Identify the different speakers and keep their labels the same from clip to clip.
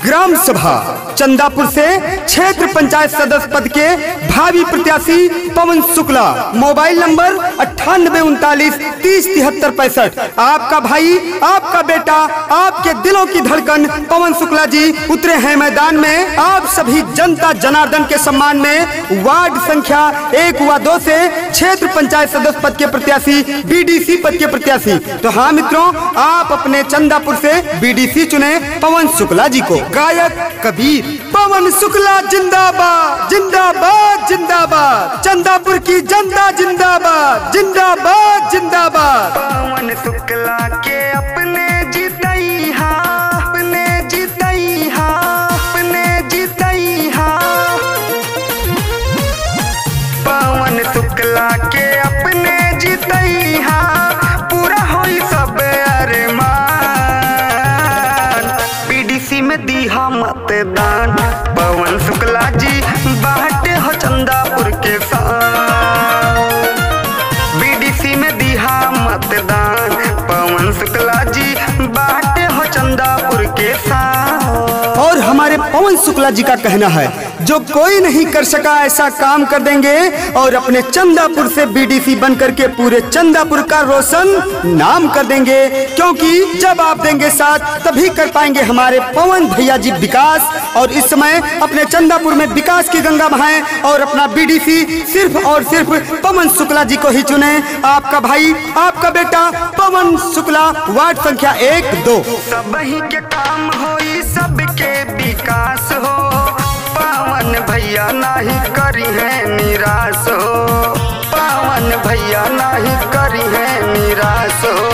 Speaker 1: Gram सभा चंदापुर से क्षेत्र पंचायत सदस्य पद के भावी प्रत्याशी पवन शुक्ला, मोबाइल नंबर 9839307365। आपका भाई, आपका बेटा, आपके दिलों की धड़कन पवन शुक्ला जी उतरे हैं मैदान में। आप सभी जनता जनार्दन के सम्मान में वार्ड संख्या 1 व 2 से क्षेत्र पंचायत सदस्य पद के प्रत्याशी, बीडीसी पद के प्रत्याशी। तो हाँ मित्रों, आप अपने चंदापुर से बीडीसी चुने पवन शुक्ला जी को। गायक कबीर, पवन शुक्ला जिंदाबाद जिंदाबाद जिंदाबाद, चंदापुर की जनता जिंदाबाद जिंदाबाद जिंदाबाद।
Speaker 2: पवन शुक्ला के अपने जीतई हा, अपने जीतई हा, अपने जीतई हा। पवन शुक्ला के अपने जीतई हा, पूरा होई सब अरमान। बीडीसी में दीहा मतदान, पवन शुक्ला जी बाटे हो चंदापुर के साथ। बीडीसी में दीहा मतदान, पवन शुक्ला जी बाटे हो चंदापुर के साथ।
Speaker 1: और हमारे पवन शुक्ला जी का कहना है, जो कोई नहीं कर सका ऐसा काम कर देंगे और अपने चंदापुर से बीडीसी बनकर के पूरे चंदापुर का रोशन नाम कर देंगे। क्योंकि जब आप देंगे साथ तभी कर पाएंगे हमारे पवन भैया जी विकास। और इस समय अपने चंदापुर में विकास की गंगा बहाएं और अपना बीडीसी सिर्फ और सिर्फ पवन शुक्ला जी को ही चुने। आपका भाई, आपका बेटा पवन शुक्ला, वार्ड संख्या 1, 2।
Speaker 2: सबही के काम होई, सबके विकास हो। पवन भैया नहीं करी है निराश हो, पवन भैया नहीं करी है निराश हो।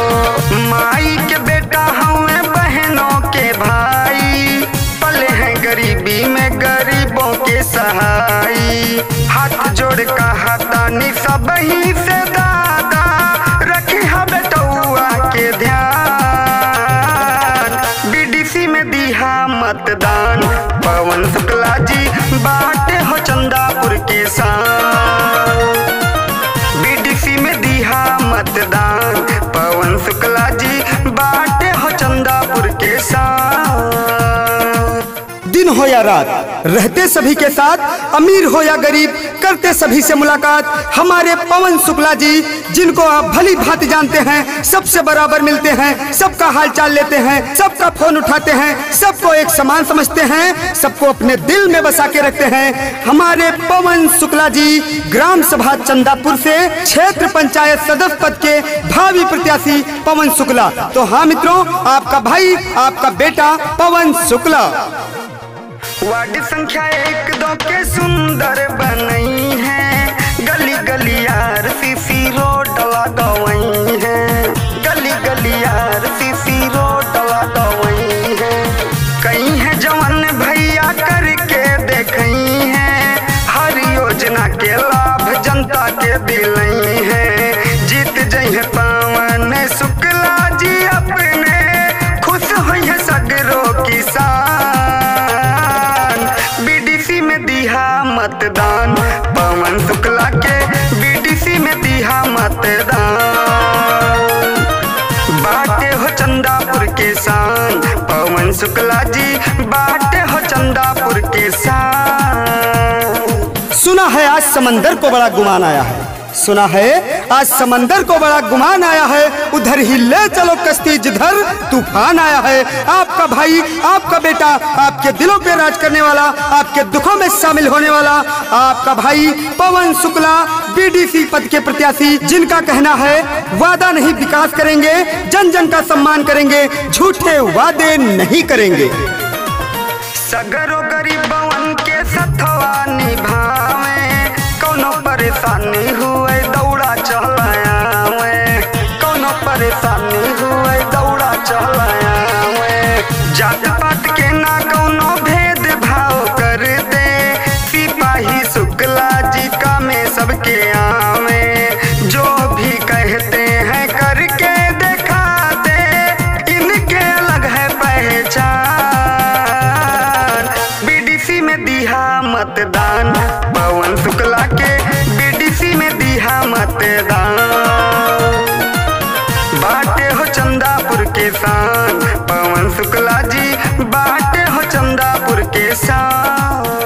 Speaker 2: माई के बेटा हमें बहनों के भाई, पले हैं गरीबी में गरीबों के सहाई। हाथ जोड़ का हाथानी सबही से दादा, रखी है बेटुआ के ध्यान। बीडीसी में दीहा मतदान, पवन शुक्ला जी बाटे हो चंदापुर के साथ। बीडीसी में दीहा मतदान, पवन शुक्ला जी बाटे हो चंदापुर के साथ।
Speaker 1: दिन हो या रात, रहते सभी के साथ, अमीर हो या गरीब, करते सभी से मुलाकात। हमारे पवन शुक्ला जी, जिनको आप भली भांति जानते हैं, सबसे बराबर मिलते हैं, सबका हालचाल लेते हैं, सबका फोन उठाते हैं, सबको एक समान समझते हैं, सबको अपने दिल में बसा के रखते हैं। हमारे पवन शुक्ला जी ग्राम सभा चंदापुर से क्षेत्र पंचायत सदस्य पद के भावी प्रत्याशी पवन शुक्ला। तो हाँ मित्रों, आपका भाई, आपका बेटा पवन शुक्ला।
Speaker 2: वार्ड संख्या 1, 2 के सुंदर बनई है, गली गली यार सीसी रोड लगवई है, गली गली यार सीसी रोड लगवई है। कई है जवान भैया करके देखई है, हर योजना के लाभ जनता के दिलई है। जीत जई है पवन शुक्ला जी अपने, खुश हुई है सगरो किसान। बीडीसी में दीहा मतदान, पवन शुक्ला के बीडीसी में दीहा मतदान। बाटे हो चंदापुर के शान, पवन शुक्ला जी बाटे हो चंदापुर के शान।
Speaker 1: सुना है आज समंदर को बड़ा गुमान आया है, सुना है आज समंदर को बड़ा गुमान आया है, उधर ही ले चलो कश्ती जिधर तूफान आया है। आपका भाई, आपका बेटा, आपके दिलों पे राज करने वाला, आपके दुखों में शामिल होने वाला, आपका भाई पवन शुक्ला, बीडीसी पद के प्रत्याशी, जिनका कहना है वादा नहीं विकास करेंगे, जन जन का सम्मान करेंगे, झूठे वादे नहीं करेंगे।
Speaker 2: सगरो गरीबवन के सथवा निभावे, कोनो परेशानी हुए दौड़ा चलावे, कोनो परेशानी हुए दौड़ा चलावे। जात पात के ना कोनो भेद भाव कर दे, सिपाही शुक्ला जी का में सबके आवे। जो भी कहते हैं करके दिखा दे, इनके अलग है पहचान। बीडीसी में दीहा मतदान, पवन शुक्ला के बीडीसी में दीहा मतदान। बाटे हो चंदापुर के शान, पवन शुक्ला जी चंदापुर के शान।